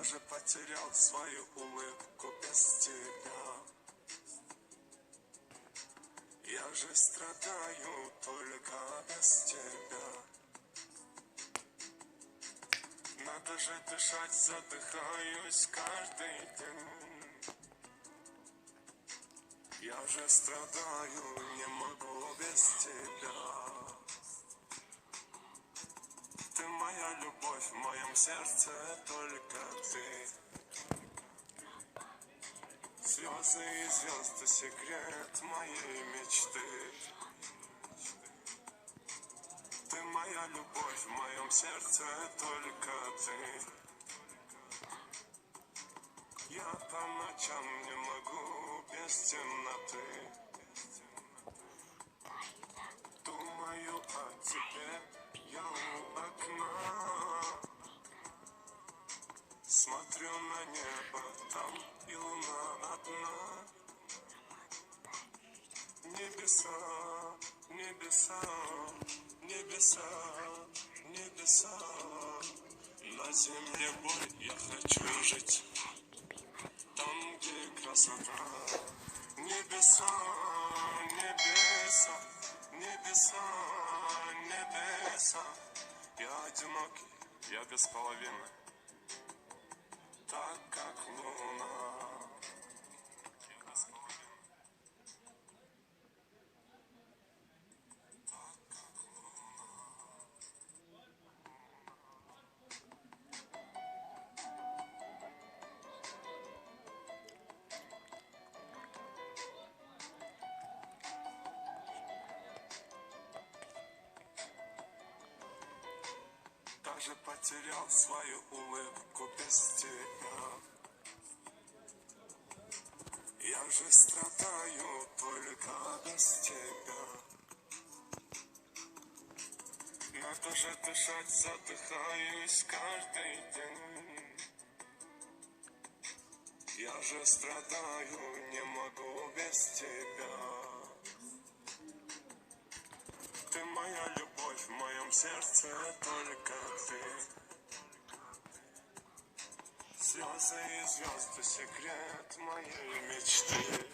Даже потерял свою улыбку без тебя. Я же страдаю только без тебя. Надо же дышать, задыхаюсь каждый день. Я же страдаю, не могу без тебя. Ты моя любовь, в моем сердце только ты. Слезы и звезды, секрет моей мечты. Ты моя любовь, в моем сердце только ты. Я по ночам не могу без темноты. Думаю о тебе, я у окна. Смотрю на небо, там и луна одна. Небеса, небеса, небеса, небеса. На земле боль, я хочу жить там, где красота. Небеса, небеса, небеса, небеса. Я одинокий, я без половины, так как луна. Даже потерял свою улыбку без тебя. Я же страдаю только без тебя. Надо же дышать, задыхаюсь каждый день. Я же страдаю, не могу без тебя. Ты моя любовь, в моем сердце только ты. Слезы и звезды, секрет моей мечты.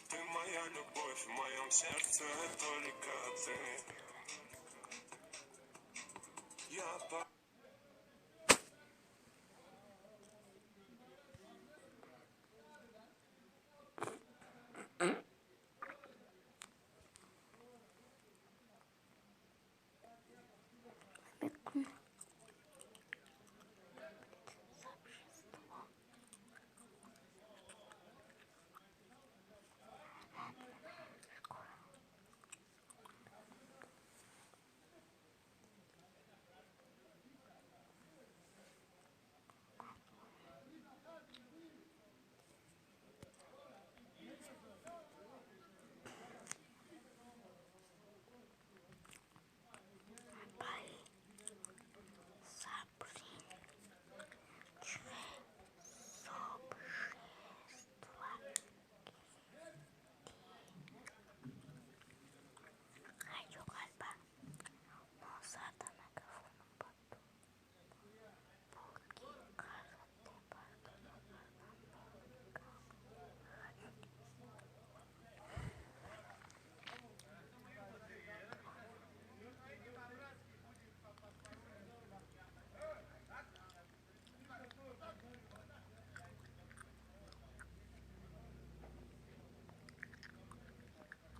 Ты моя любовь, в моем сердце только ты.